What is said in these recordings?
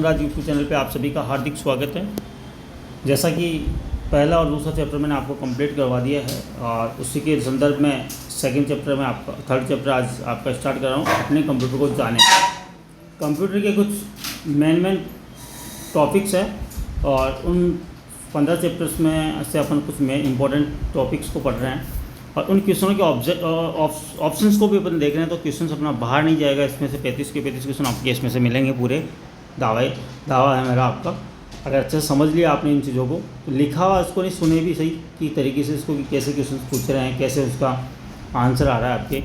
राज YouTube channel पे आप सभी का हार्दिक स्वागत है। जैसा कि पहला और दूसरा चैप्टर मैंने आपको कंप्लीट करवा दिया है और उसी के संदर्भ में सेकंड चैप्टर में आपका थर्ड चैप्टर आज आपका स्टार्ट कर रहा हूँ। अपने कंप्यूटर को जाने, कंप्यूटर के कुछ मेन टॉपिक्स हैं और उन 15 चैप्टर्स में से अपन कुछ मेन इंपॉर्टेंट टॉपिक्स को पढ़ रहे हैं और उन क्वेश्चनों के ऑप्शंस को भी अपन देख रहे हैं। तो क्वेश्चंस अपना बाहर नहीं जाएगा। इसमें से 35 के 35 क्वेश्चन आपके इसमें से मिलेंगे। पूरे दावा है मेरा आपका। अगर अच्छे से समझ लिया आपने इन चीज़ों को, तो लिखा हुआ इसको नहीं, सुने भी सही की तरीके से इसको कि कैसे क्वेश्चन पूछ रहे हैं, कैसे उसका आंसर आ रहा है आपके।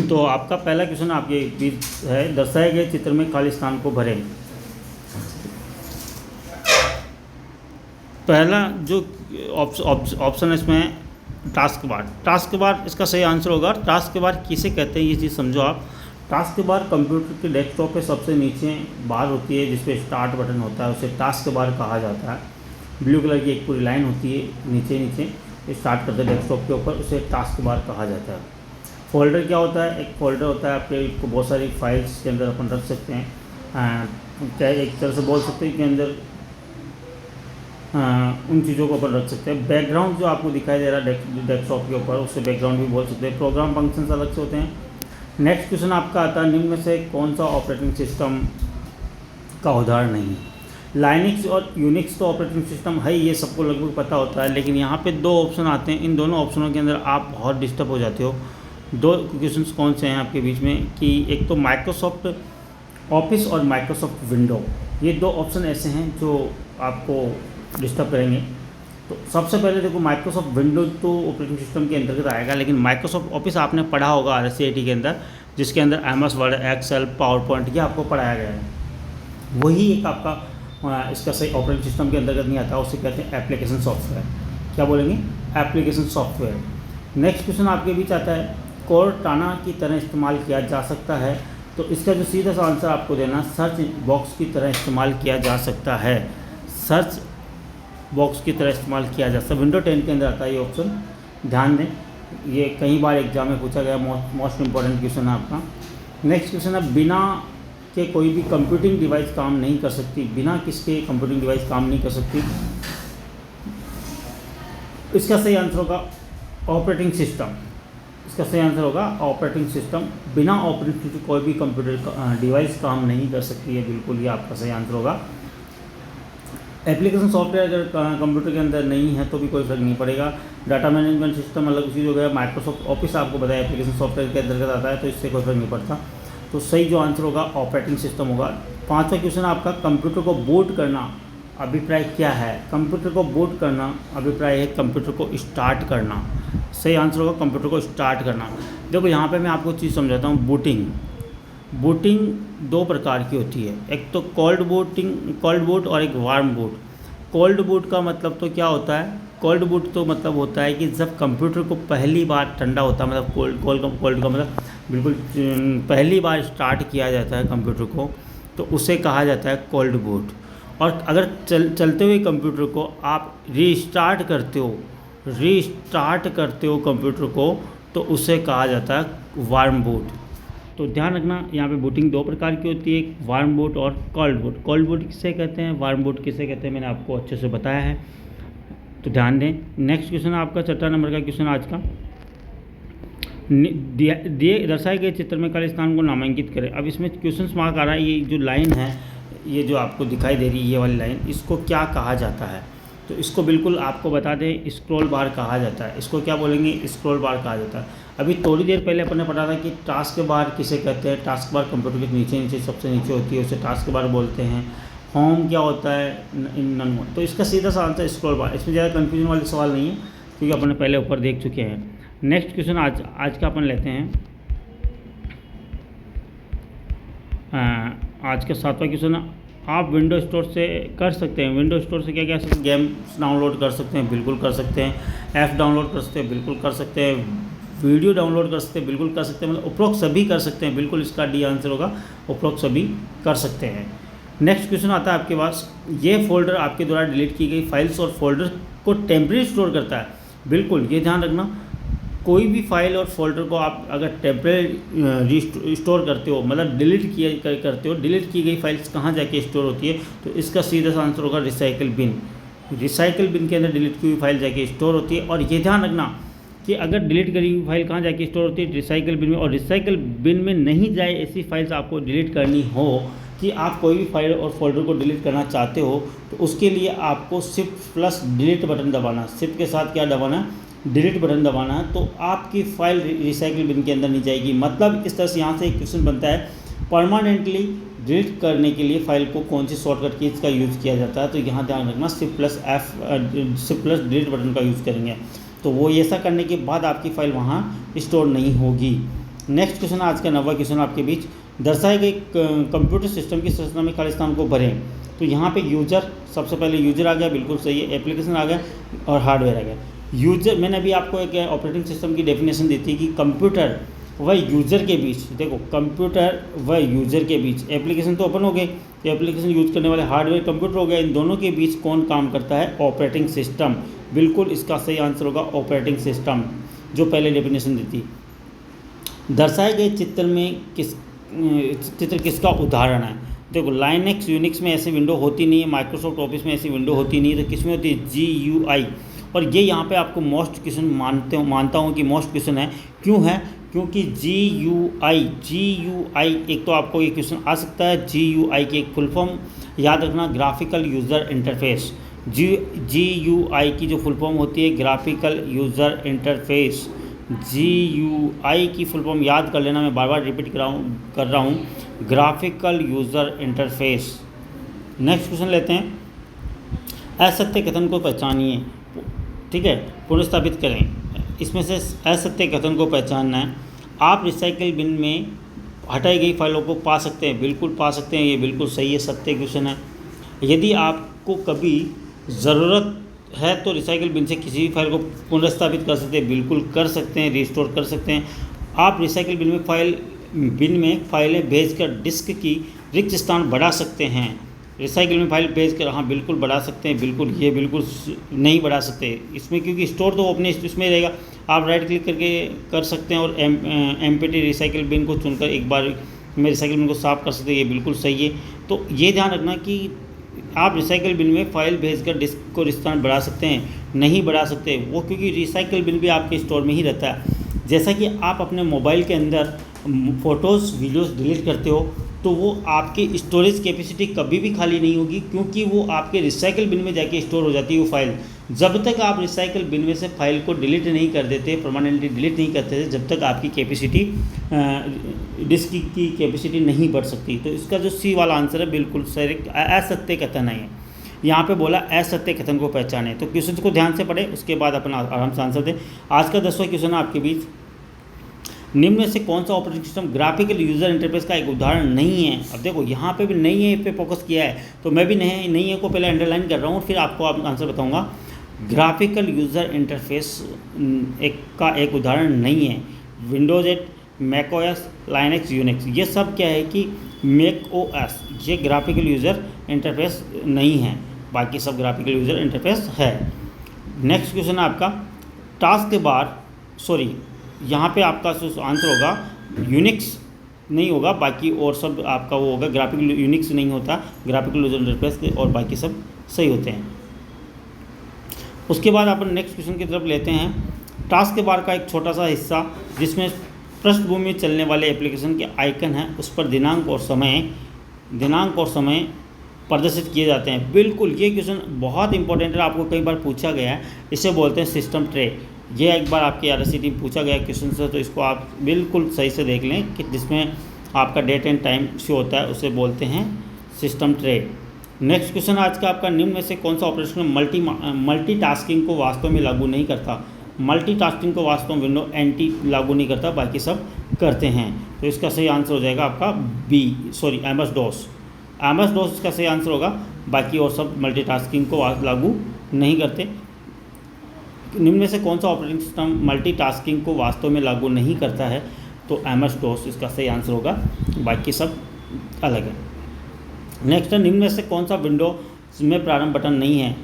तो आपका पहला क्वेश्चन आपके बीच है, दर्शाए गए चित्र में खाली स्थान को भरें। पहला जो ऑप्शन है इसमें टास्क बार इसका सही आंसर होगा। टास्क बार किसे कहते हैं ये चीज़ समझो आप। टास्क बार कंप्यूटर के डेस्कटॉप पे सबसे नीचे बार होती है जिस पे स्टार्ट बटन होता है, उसे टास्क बार कहा जाता है। ब्लू कलर की एक पूरी लाइन होती है नीचे स्टार्ट करते हैं डेस्कटॉप के ऊपर, उसे टास्क बार कहा जाता है। फोल्डर क्या होता है? एक फोल्डर होता है आपके को बहुत सारी फाइल्स के अंदर अपन रख सकते हैं। क्या एक तरह से बोल सकते हैं कि अंदर उन चीज़ों को अपन रख सकते हैं। बैकग्राउंड जो आपको दिखाई दे रहा है डेस्कटॉप के ऊपर, उससे बैकग्राउंड भी बोल सकते हैं। प्रोग्राम फंक्शंस अलग से होते हैं। नेक्स्ट क्वेश्चन आपका आता है, निम्न में से कौन सा ऑपरेटिंग सिस्टम का उदाहरण नहीं है? लाइनिक्स और यूनिक्स तो ऑपरेटिंग सिस्टम है, ये सबको लगभग पता होता है। लेकिन यहाँ पे दो ऑप्शन आते हैं, इन दोनों ऑप्शनों के अंदर आप बहुत डिस्टर्ब हो जाते हो। दो क्वेश्चंस कौन से हैं आपके बीच में कि एक तो माइक्रोसॉफ्ट ऑफिस और माइक्रोसॉफ्ट विंडो, ये दो ऑप्शन ऐसे हैं जो आपको डिस्टर्ब करेंगे। तो सबसे पहले देखो, माइक्रोसॉफ्ट विंडोज तो ऑपरेटिंग सिस्टम के अंतर्गत आएगा, लेकिन माइक्रोसॉफ्ट ऑफिस आपने पढ़ा होगा RCIT के अंदर, जिसके अंदर MS Word, Excel, PowerPoint ये आपको पढ़ाया गया है। वही एक आपका इसका सही ऑपरेटिंग सिस्टम के अंतर्गत नहीं आता, उसे कहते हैं एप्लीकेशन सॉफ्टवेयर। क्या बोलेंगे? Application software. नेक्स्ट क्वेश्चन आपके बीच आता है, कोर्टाना की तरह इस्तेमाल किया जा सकता है। तो इसका जो सीधा सा आंसर आपको देना, सर्च बॉक्स की तरह इस्तेमाल किया जा सकता है। सर्च बॉक्स की तरह इस्तेमाल किया जा सकता है। विंडो 10 के अंदर आता है ये ऑप्शन, ध्यान दें। ये कई बार एग्जाम में पूछा गया, मोस्ट इंपॉर्टेंट क्वेश्चन है आपका। नेक्स्ट क्वेश्चन है, बिना के कोई भी कंप्यूटिंग डिवाइस काम नहीं कर सकती। बिना किसके कंप्यूटिंग डिवाइस काम नहीं कर सकती? इसका सही आंसर होगा ऑपरेटिंग सिस्टम। इसका सही आंसर होगा ऑपरेटिंग सिस्टम। बिना ऑपरेटिंग सिस्टम कोई भी कंप्यूटर डिवाइस काम नहीं कर सकती है। बिल्कुल ये आपका सही आंसर होगा। एप्लीकेशन सॉफ्टवेयर अगर कंप्यूटर के अंदर नहीं है तो भी कोई फर्क नहीं पड़ेगा। डाटा मैनेजमेंट सिस्टम अलग चीज़ हो गया। माइक्रोसॉफ्ट ऑफिस आपको बताया एप्लीकेशन सॉफ्टवेयर के अंतर्गत आता है, तो इससे कोई फर्क नहीं पड़ता। तो सही जो आंसर होगा ऑपरेटिंग सिस्टम होगा। पांचवा क्वेश्चन आपका, कंप्यूटर को बूट करना अभिप्राय क्या है? कंप्यूटर को बूट करना अभिप्राय है कंप्यूटर को स्टार्ट करना। सही आंसर होगा कंप्यूटर को स्टार्ट करना। देखो यहाँ पर मैं आपको चीज़ समझाता हूँ। बूटिंग दो प्रकार की होती है, एक तो कोल्ड बूट और एक वार्म बूट। कोल्ड बूट का मतलब तो क्या होता है? कोल्ड बूट तो मतलब होता है कि जब कंप्यूटर को पहली बार ठंडा होता है, मतलब कोल्ड का मतलब बिल्कुल पहली बार स्टार्ट किया जाता है कंप्यूटर को, तो उसे कहा जाता है कोल्ड बूट। और अगर चलते हुए कंप्यूटर को आप रीस्टार्ट करते हो कंप्यूटर को, तो उसे कहा जाता है वार्म बूट। तो ध्यान रखना, यहाँ पे बूटिंग दो प्रकार की होती है, एक वार्म बूट और कोल्ड बूट। कोल्ड बूट किसे कहते हैं, वार्म बूट किसे कहते हैं, मैंने आपको अच्छे से बताया है, तो ध्यान दें। नेक्स्ट क्वेश्चन आपका 4 नंबर का क्वेश्चन आज का, दिए दर्शाए गए चित्र में खाली स्थान को नामांकित करें। अब इसमें क्वेश्चन मार्क आ रहा है, ये जो लाइन है, ये जो आपको दिखाई दे रही है ये वाली लाइन, इसको क्या कहा जाता है? तो इसको बिल्कुल आपको बता दें, स्क्रॉल बार कहा जाता है। इसको क्या बोलेंगे? स्क्रॉल बार कहा जाता है। अभी थोड़ी देर पहले अपन ने पढ़ा था कि टास्क बार किसे कहते हैं। टास्क बार कंप्यूटर के नीचे सबसे नीचे होती है, उसे टास्क बार बोलते हैं। होम क्या होता है? नन। तो इसका सीधा सा आंसर स्क्रॉल बार। इसमें ज़्यादा कन्फ्यूजन वाले सवाल नहीं है, क्योंकि अपन ने पहले ऊपर देख चुके हैं। नेक्स्ट क्वेश्चन आज का अपन लेते हैं। आज का 7वां क्वेश्चन, आप विंडो स्टोर से कर सकते हैं। विंडो स्टोर से क्या सकते हैं? गेम्स डाउनलोड कर सकते हैं, बिल्कुल कर सकते हैं। ऐप डाउनलोड कर सकते हैं, बिल्कुल कर सकते हैं। वीडियो डाउनलोड कर सकते हैं, बिल्कुल कर सकते हैं। मतलब उपरोक्त सभी कर सकते हैं, बिल्कुल इसका डी आंसर होगा, उपरोक्त सभी कर सकते हैं। नेक्स्ट क्वेश्चन आता है आपके पास, ये फोल्डर आपके द्वारा डिलीट की गई फाइल्स और फोल्डर को टेम्परेरी स्टोर करता है। बिल्कुल ये ध्यान रखना, कोई भी फाइल और फोल्डर को आप अगर टेम्परेरी स्टोर करते हो, मतलब करते हो, डिलीट की गई फाइल्स कहाँ जाके स्टोर होती है, तो इसका सीधा सा आंसर होगा रिसाइकल बिन। रिसाइकल बिन के अंदर डिलीट की हुई फाइल जाके स्टोर होती है। और ये ध्यान रखना कि अगर डिलीट करी हुई फाइल कहाँ जाके स्टोर होती है, रिसाइकल बिन में। और रिसाइकल बिन में नहीं जाए ऐसी फाइल्स आपको डिलीट करनी हो, कि आप कोई भी फाइल और फोल्डर को डिलीट करना चाहते हो, तो उसके लिए आपको शिफ्ट+ डिलीट बटन दबाना, शिफ्ट के साथ क्या दबाना, डिलीट बटन दबाना है, तो आपकी फाइल रिसाइकल बिन के अंदर नहीं जाएगी। मतलब इस तरह से यहाँ से एक क्वेश्चन बनता है, परमानेंटली डिलीट करने के लिए फाइल को कौन सी शॉर्टकट कीज का यूज़ किया जाता है, तो यहाँ ध्यान रखना शिफ्ट+ डिलीट बटन का यूज़ करेंगे, तो वो ऐसा करने के बाद आपकी फ़ाइल वहाँ स्टोर नहीं होगी। नेक्स्ट क्वेश्चन, आज का 9वां क्वेश्चन आपके बीच, दर्शाए गए कंप्यूटर सिस्टम की संरचना में खाली स्थान को भरें। तो यहाँ पे यूज़र, सबसे पहले यूज़र आ गया, बिल्कुल सही है, एप्लीकेशन आ गया और हार्डवेयर आ गया। यूज़र, मैंने अभी आपको एक ऑपरेटिंग सिस्टम की डेफिनेशन दी थी कि कंप्यूटर व यूज़र के बीच, देखो कंप्यूटर व यूज़र के बीच, एप्लीकेशन तो ओपन हो गए, तो एप्लीकेशन यूज़ करने वाले हार्डवेयर कंप्यूटर हो गया, इन दोनों के बीच कौन काम करता है, ऑपरेटिंग सिस्टम। बिल्कुल इसका सही आंसर होगा ऑपरेटिंग सिस्टम, जो पहले डेफिनेशन दी थी। दर्शाए गए चित्र किसका उदाहरण है। देखो लाइनक्स यूनिक्स में ऐसी विंडो होती नहीं है, माइक्रोसॉफ्ट ऑफिस में ऐसी विंडो होती नहीं है, तो किस में होती है, GUI। और ये यहाँ पे आपको मोस्ट क्वेश्चन मानता हूँ कि मोस्ट क्वेश्चन है। क्यों है, क्योंकि GUI एक तो आपको ये क्वेश्चन आ सकता है। GUI की एक फुल फॉर्म याद रखना, ग्राफिकल यूज़र इंटरफेस। GUI की जो फुल फॉर्म होती है ग्राफिकल यूज़र इंटरफेस, GUI की फुल फॉर्म याद कर लेना, मैं बार बार रिपीट कर रहा हूँ, graphical user interface. Next question लेते हैं, असत्य कथन को पहचानिए, ठीक है, पुनर्स्थापित करें। इसमें से असत्य कथन को पहचानना है। आप रिसाइकल बिन में हटाई गई फाइलों को पा सकते हैं, बिल्कुल पा सकते हैं, ये बिल्कुल सही है, सत्य क्वेश्चन है। यदि आपको कभी ज़रूरत है तो रिसाइकल बिन से किसी भी फाइल को पुनर्स्थापित कर सकते हैं, बिल्कुल कर सकते हैं, रिस्टोर कर सकते हैं। आप रिसाइकल बिन में फाइलें भेजकर डिस्क की रिक्त स्थान बढ़ा सकते हैं। रिसाइकल में फाइल भेजकर, हाँ बिल्कुल बढ़ा सकते हैं, बिल्कुल ये बिल्कुल नहीं बढ़ा सकते इसमें, क्योंकि स्टोर तो अपने इसमें रहेगा। आप राइट क्लिक करके कर सकते हैं और एम्प्टी रिसाइकल बिन को चुनकर एक बार में रिसाइकल बिन को साफ कर सकते हैं, ये बिल्कुल सही है। तो ये ध्यान रखना कि आप रिसाइकल बिन में फ़ाइल भेजकर डिस्क को स्थान बढ़ा सकते हैं, नहीं बढ़ा सकते वो, क्योंकि रिसाइकल बिन भी आपके स्टोर में ही रहता है। जैसा कि आप अपने मोबाइल के अंदर फ़ोटोज़ वीडियोज़ डिलीट करते हो, तो वो आपकी स्टोरेज कैपेसिटी कभी भी खाली नहीं होगी, क्योंकि वो आपके रिसाइकल बिन में जाके स्टोर हो जाती है वो फाइल। जब तक आप रिसाइकल बिन में से फाइल को डिलीट नहीं कर देते, परमानेंटली डिलीट नहीं करते थे, जब तक आपकी कैपेसिटी डिस्क की कैपेसिटी नहीं बढ़ सकती। तो इसका जो सी वाला आंसर है बिल्कुल सही, असत्य कथन है। यहाँ पे बोला असत्य कथन को पहचाने, तो क्वेश्चन को ध्यान से पढ़े, उसके बाद अपना आराम से आंसर दें। आज का 10वां क्वेश्चन है आपके बीच, निम्न में से कौन सा operating system graphical user interface का एक उदाहरण नहीं है। अब देखो यहाँ पे भी नहीं है, इस पे फोकस किया है, तो मैं भी नहीं है को पहले अंडरलाइन कर रहा हूँ, फिर आपको आंसर बताऊँगा। ग्राफिकल यूज़र इंटरफेस एक उदाहरण नहीं है। विंडोज़ 8, macOS, लाइनक्स, यूनिक्स, ये सब क्या है कि macOS ये ग्राफिकल यूज़र इंटरफेस नहीं है, बाकी सब ग्राफिकल यूज़र इंटरफेस है। नेक्स्ट क्वेश्चन है आपका, टास्क के बार, सॉरी यहाँ पे आपका आंसर होगा यूनिक्स नहीं होगा, बाकी और सब आपका वो होगा, ग्राफिकल यूनिक्स नहीं होता, ग्राफिकल यूज़र इंटरफेस के और बाकी सब सही होते हैं। उसके बाद अपन नेक्स्ट क्वेश्चन की तरफ लेते हैं। टास्क के बार का एक छोटा सा हिस्सा जिसमें पृष्ठभूमि में चलने वाले एप्लीकेशन के आइकन हैं, उस पर दिनांक और समय प्रदर्शित किए जाते हैं। बिल्कुल ये क्वेश्चन बहुत इंपॉर्टेंट है, आपको कई बार पूछा गया है, इसे बोलते हैं सिस्टम ट्रे। ये एक बार आपके RSCT में पूछा गया क्वेश्चन से, तो इसको आप बिल्कुल सही से देख लें कि जिसमें आपका डेट एंड टाइम शो होता है, उसे बोलते हैं सिस्टम ट्रे। नेक्स्ट क्वेश्चन आज का आपका, निम्न में से कौन सा ऑपरेशन मल्टीटास्किंग को वास्तव में लागू नहीं करता। मल्टीटास्किंग को वास्तव में विंडो NT लागू नहीं करता, बाकी सब करते हैं। तो इसका सही आंसर हो जाएगा आपका MS-DOS। MS-DOS इसका सही आंसर होगा, बाकी और सब मल्टीटास्किंग को लागू नहीं करते। निम्न में से कौन सा ऑपरेटिंग सिस्टम मल्टीटास्किंग को वास्तव में लागू नहीं करता है, तो MS-DOS इसका सही आंसर होगा, बाकी सब अलग है। नेक्स्ट है, निम्न में से कौन सा विंडो में प्रारंभ बटन नहीं है,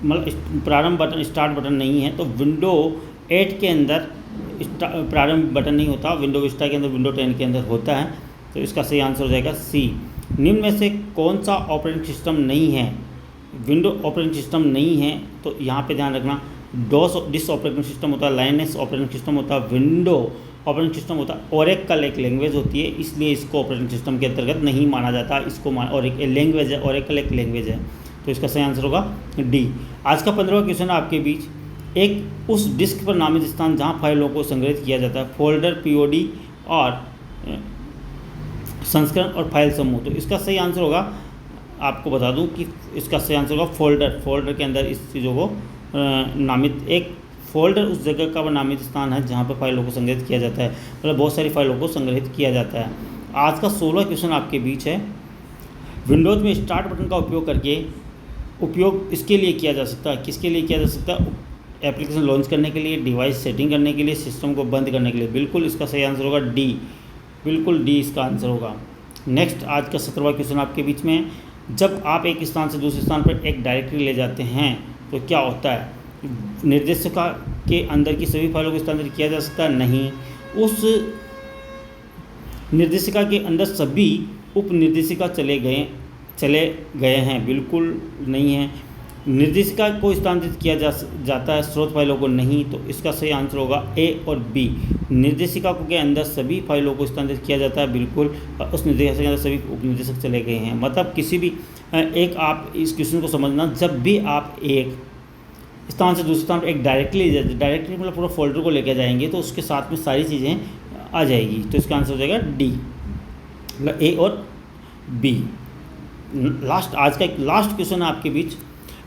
मतलब प्रारंभ बटन, स्टार्ट बटन नहीं है, तो विंडो 8 के अंदर प्रारंभ बटन नहीं होता, विंडो विस्टा के अंदर, विंडो 10 के अंदर होता है। तो इसका सही आंसर हो जाएगा सी। निम्न में से कौन सा ऑपरेटिंग सिस्टम नहीं है? विंडो ऑपरेटिंग सिस्टम नहीं है, तो यहाँ पे ध्यान रखना, डिस ऑपरेटिंग सिस्टम होता है, लाइनस ऑपरेटिंग सिस्टम होता है, विंडो ऑपरेटिंग सिस्टम होता है, ओरेकल एक लैंग्वेज होती है, इसलिए इसको ऑपरेटिंग सिस्टम के अंतर्गत नहीं माना जाता। इसको और एक लैंग्वेज है, ओरेकल एक लैंग्वेज है। तो इसका सही आंसर होगा डी। आज का 15वां क्वेश्चन है आपके बीच, एक उस डिस्क पर नामित स्थान जहाँ फाइलों को संग्रहित किया जाता है, फोल्डर, पीओडी और संस्करण और फाइल समूह। तो इसका सही आंसर होगा, आपको बता दूं कि इसका सही आंसर होगा फोल्डर। फोल्डर के अंदर इस चीज़ों को नामित, एक फोल्डर उस जगह का नामित स्थान है जहाँ पर फाइलों को संग्रहित किया जाता है, मतलब बहुत सारी फाइलों को संग्रहित किया जाता है। आज का 16वां क्वेश्चन आपके बीच है, विंडोज़ में स्टार्ट बटन का उपयोग करके उपयोग इसके लिए किया जा सकता है, किसके लिए किया जा सकता है? एप्लीकेशन लॉन्च करने के लिए, डिवाइस सेटिंग करने के लिए, सिस्टम को बंद करने के लिए। बिल्कुल इसका सही आंसर होगा डी, बिल्कुल डी इसका आंसर होगा। नेक्स्ट आज का 17वां क्वेश्चन आपके बीच में, जब आप एक स्थान से दूसरे स्थान पर एक डायरेक्टरी ले जाते हैं तो क्या होता है? निर्देशिका के अंदर की सभी फाइलों को स्थानांतरित किया जा सकता है? नहीं। उस निर्देशिका के अंदर सभी उप निर्देशिका चले गए हैं? बिल्कुल नहीं है। निर्देशिका को स्थानांतरित किया जाता है, स्रोत फाइलों को नहीं। तो इसका सही आंसर होगा ए और बी। निर्देशिका के अंदर सभी फाइलों को स्थानांतरित किया जाता है, बिल्कुल। उस निर्देशिका के अंदर सभी उप निर्देशक चले गए हैं। मतलब किसी भी एक, आप इस क्वेश्चन को समझना, जब भी आप एक स्थान से दूसरे स्थान पर एक डायरेक्टली मतलब पूरा फोल्डर को लेकर जाएंगे तो उसके साथ में सारी चीज़ें आ जाएगी। तो इसका आंसर हो जाएगा डी, मतलब ए और बी। आज का एक लास्ट क्वेश्चन है आपके बीच,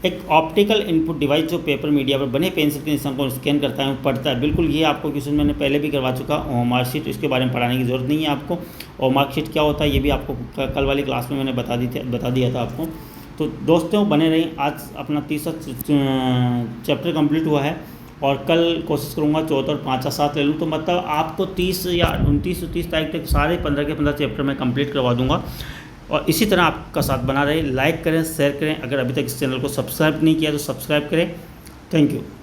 एक ऑप्टिकल इनपुट डिवाइस जो पेपर मीडिया पर बने पेंसिल के निशान को स्कैन करता है, पढ़ता है। बिल्कुल ये आपको क्वेश्चन मैंने पहले भी करवा चुका हूँ, मार्कशीट, इसके बारे में पढ़ाने की ज़रूरत नहीं है आपको। और मार्कशीट क्या होता है ये भी आपको कल वाली क्लास में मैंने बता दिया था आपको। तो दोस्तों बने रहिए, आज अपना 30वां चैप्टर कंप्लीट हुआ है और कल कोशिश करूँगा 4 और 5 साथ ले लूँ। तो मतलब आपको 30 या 29 तारीख तक सारे 15 के 15 चैप्टर मैं कंप्लीट करवा दूँगा। और इसी तरह आपका साथ बना रहे, लाइक करें, शेयर करें। अगर अभी तक इस चैनल को सब्सक्राइब नहीं किया तो सब्सक्राइब करें। Thank you.